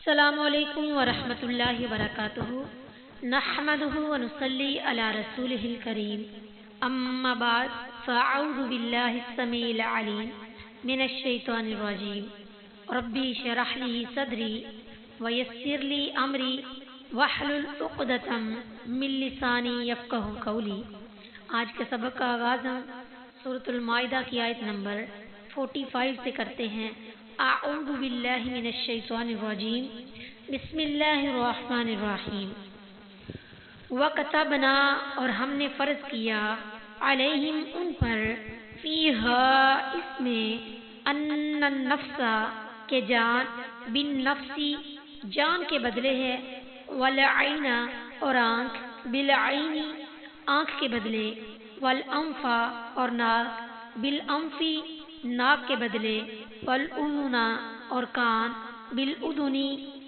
السلام علیکم ورحمۃ اللہ وبرکاتہ نحمده ونصلی علی رسولہ الکریم اما بعد فاعوذ باللہ السمیع العلیم من الشیطان الرجیم ربی اشرح لی صدری ویسر لی امری واحلل عقدۃ من لسانی یفقہوا قولی۔ آج کے سبق کا آغاز ہم سورۃ المائدہ کی آیت نمبر 45 سے کرتے ہیں۔ اعوذ باللہ من الشیطان الرجیم بسم اللہ الرحمن الرحیم۔ وَكَتَبْنَا اور ہم نے فرض کیا علیہم ان پر فیہا اس میں ان النفس کے جان بالنفس جان کے بدلے ہے، والعین اور آنکھ بالعین آنکھ کے بدلے، والانف اور ناک بالانف ناک کے بدلے، والاذن اور کان بالاذن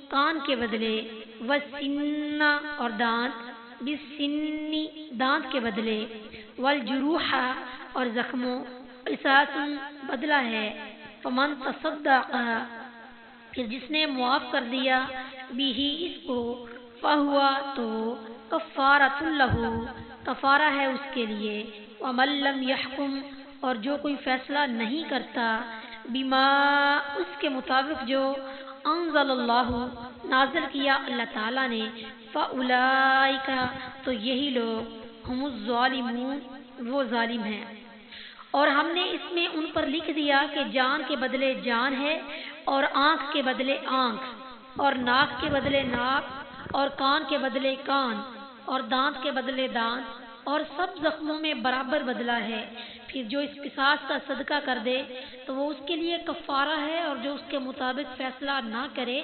کان کے بدلے، والسن اور دانت بالسن دانت کے بدلے، والجروح اور زخموں قصاص بدلہ ہے، فمن تصدق پھر جس نے معاف کر دیا بھی اس کو، فہوا تو کفارۃ لہ کفارہ ہے اس کے لیے، ومن لم یحکم اور جو کوئی فیصلہ نہیں کرتا، بما اس کے مطابق جو انزل اللہ نازل کیا اللہ تعالیٰ نے، فاولئک تو یہی لوگ ہم الظالمون وہ ظالم ہیں۔ اور ہم نے اس میں ان پر لکھ دیا کہ جان کے بدلے جان ہے، اور آنکھ کے بدلے آنکھ، اور ناک کے بدلے ناک، اور کان کے بدلے کان، اور دانت کے بدلے دانت، اور سب زخموں میں برابر بدلہ ہے۔ پھر جو اس قصاص کا صدقہ کر دے تو وہ اس کے لیے کفارہ ہے، اور جو اس کے مطابق فیصلہ نہ کرے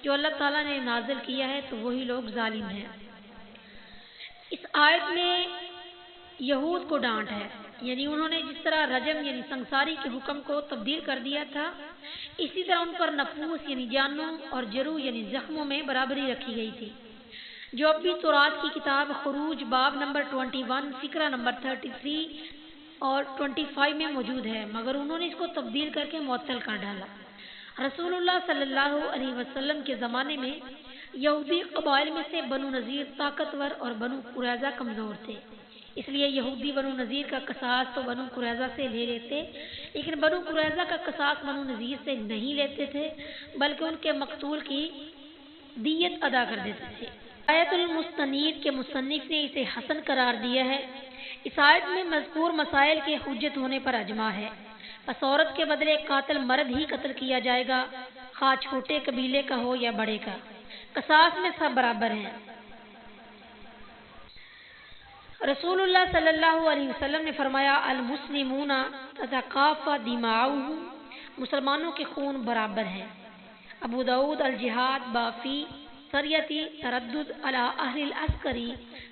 جو اللہ تعالیٰ نے نازل کیا ہے تو وہی لوگ ظالم ہیں۔ اس آیت میں یہود کو ڈانٹ ہے، یعنی انہوں نے جس طرح رجم یعنی سنساری کے حکم کو تبدیل کر دیا تھا، اسی طرح ان پر نفوس یعنی جانوں اور جروح یعنی زخموں میں برابری رکھی گئی تھی، جو اب بھی تورات کی کتاب خروج باب نمبر 21 فقرہ نمبر 33 اور 25 میں موجود ہے، مگر انہوں نے اس کو تبدیل کر کے معطل کر ڈالا۔ رسول اللہ صلی اللہ علیہ وسلم کے زمانے میں یہودی قبائل میں سے بنو نذیر طاقتور اور بنو قریظہ کمزور تھے، اس لیے یہودی بنو نذیر کا قصاص تو بنو قریظہ سے لے لیتے، لیکن بنو قریظہ کا قصاص بنو نذیر سے نہیں لیتے تھے، بلکہ ان کے مقتول کی دیت ادا کر دیتے تھے۔ آیت المستنیر کے مصنف نے اسے حسن قرار دیا ہے۔ اس آیت میں مذکور مسائل کے حجت ہونے پر اجماع ہے، پس عورت کے بدلے قاتل مرد ہی قتل کیا جائے گا، خواہ چھوٹے قبیلے کا ہو یا بڑے کا، قصاص میں سب برابر ہیں۔ رسول اللہ صلی اللہ علیہ وسلم نے فرمایا المسلمون تتکافی دماؤہم مسلمانوں کے خون برابر ہیں۔ ابو داؤد الجہاد بافی سریتی تردد علی اہل العسکری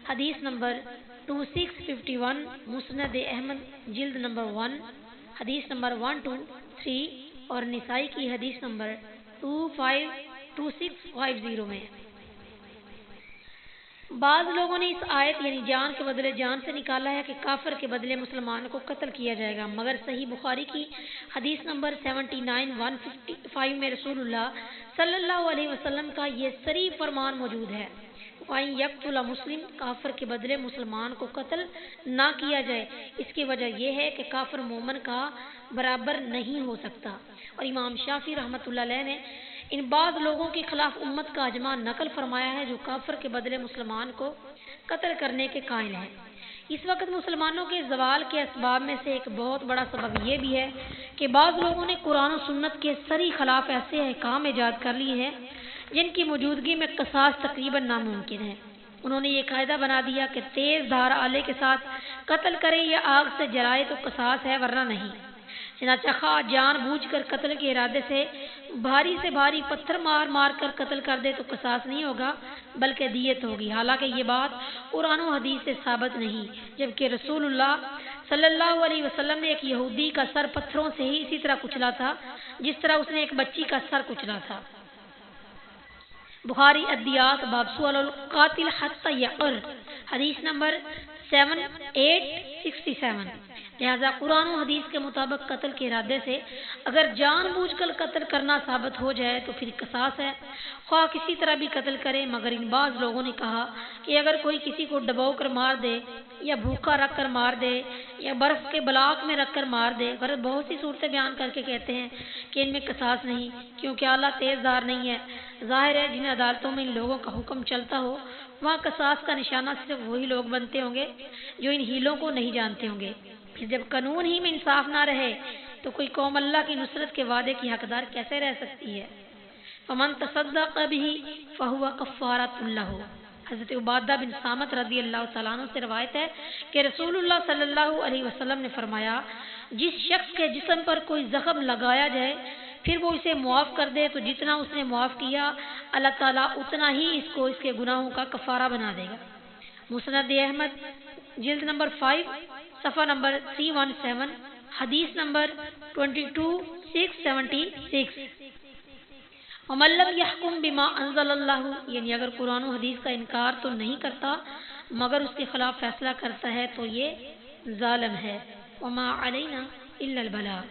حدیث نمبر 2651، مسند احمد جلد نمبر 1 حدیث نمبر 123، اور نسائی کی حدیث نمبر 2650 میں۔ بعض لوگوں نے اس آیت یعنی جان کے بدلے جان سے نکالا ہے کہ کافر کے بدلے مسلمان کو قتل کیا جائے گا، مگر صحیح بخاری کی حدیث نمبر 79155 میں رسول اللہ صلی اللہ علیہ وسلم کا یہ صریح فرمان موجود ہے، وَإِن يَقْتُلَ مسلم کافر کے بدلے مسلمان کو قتل نہ کیا جائے۔ اس کی وجہ یہ ہے کہ کافر مومن کا برابر نہیں ہو سکتا، اور امام شافعی رحمۃ اللہ علیہ نے ان بعض لوگوں کے خلاف امت کا اجماع نقل فرمایا ہے جو کافر کے بدلے مسلمان کو قتل کرنے کے قائل ہیں۔ اس وقت مسلمانوں کے زوال کے اسباب میں سے ایک بہت بڑا سبب یہ بھی ہے کہ بعض لوگوں نے قرآن و سنت کے صریح خلاف ایسے احکام ایجاد کر لیے ہیں جن کی موجودگی میں قصاص تقریباً ناممکن ہے۔ انہوں نے یہ قاعدہ بنا دیا کہ تیز دھار آلے کے ساتھ قتل کرے یا آگ سے جلائے تو قصاص ہے، ورنہ نہیں۔ چنانچہ خواہ جان بوجھ کر قتل کے ارادے سے بھاری سے بھاری پتھر مار مار کر قتل کر دے تو قصاص نہیں ہوگا بلکہ دیت ہوگی، حالانکہ یہ بات قرآن و حدیث سے ثابت نہیں، جبکہ رسول اللہ صلی اللہ علیہ وسلم نے ایک یہودی کا سر پتھروں سے ہی اسی طرح کچلا تھا جس طرح اس نے ایک بچی کا سر کچلا تھا۔ بخاری الدیات باب سؤال القاتل حتی یقر حدیث نمبر 7867۔ لہذا قرآن و حدیث کے مطابق قتل کے ارادے سے اگر جان بوجھ کر قتل کرنا ثابت ہو جائے تو پھر قصاص ہے، خواہ کسی طرح بھی قتل کرے۔ مگر ان بعض لوگوں نے کہا کہ اگر کوئی کسی کو ڈبو کر مار دے یا بھوکا رکھ کر مار دے یا برف کے بلاک میں رکھ کر مار دے، غرض بہت سی صورتیں بیان کر کے کہتے ہیں کہ ان میں قصاص نہیں، کیونکہ اللہ تیز دھار نہیں ہے۔ ظاہر ہے جن عدالتوں میں ان لوگوں کا حکم چلتا ہو وہاں قصاص کا نشانہ صرف وہی لوگ بنتے ہوں گے جو ان ہیلوں کو نہیں جانتے ہوں گے۔ پھر جب قانون ہی میں انصاف نہ رہے تو کوئی قوم اللہ کی نصرت کے وعدے کی حقدار کیسے رہ سکتی ہے؟ فمن تصدق به فهو کفارۃ لہ۔ حضرت عبادہ بن صامت رضی اللہ تعالیٰ عنہ سے روایت ہے کہ رسول اللہ صلی اللہ علیہ وسلم نے فرمایا، جس شخص کے جسم پر کوئی زخم لگایا جائے پھر وہ اسے معاف کر دے تو جتنا اس نے معاف کیا اللہ تعالیٰ اتنا ہی اس کو اس کے گناہوں کا کفارہ بنا دے گا۔ مسند احمد جلد نمبر 5 صفحہ نمبر 317، حدیث نمبر 22676۔ ومن لم يحكم بما انزل اللہ، یعنی اگر قرآن و حدیث کا انکار تو نہیں کرتا مگر اس کے خلاف فیصلہ کرتا ہے تو یہ ظالم ہے۔ وما علینا الا البلاغ۔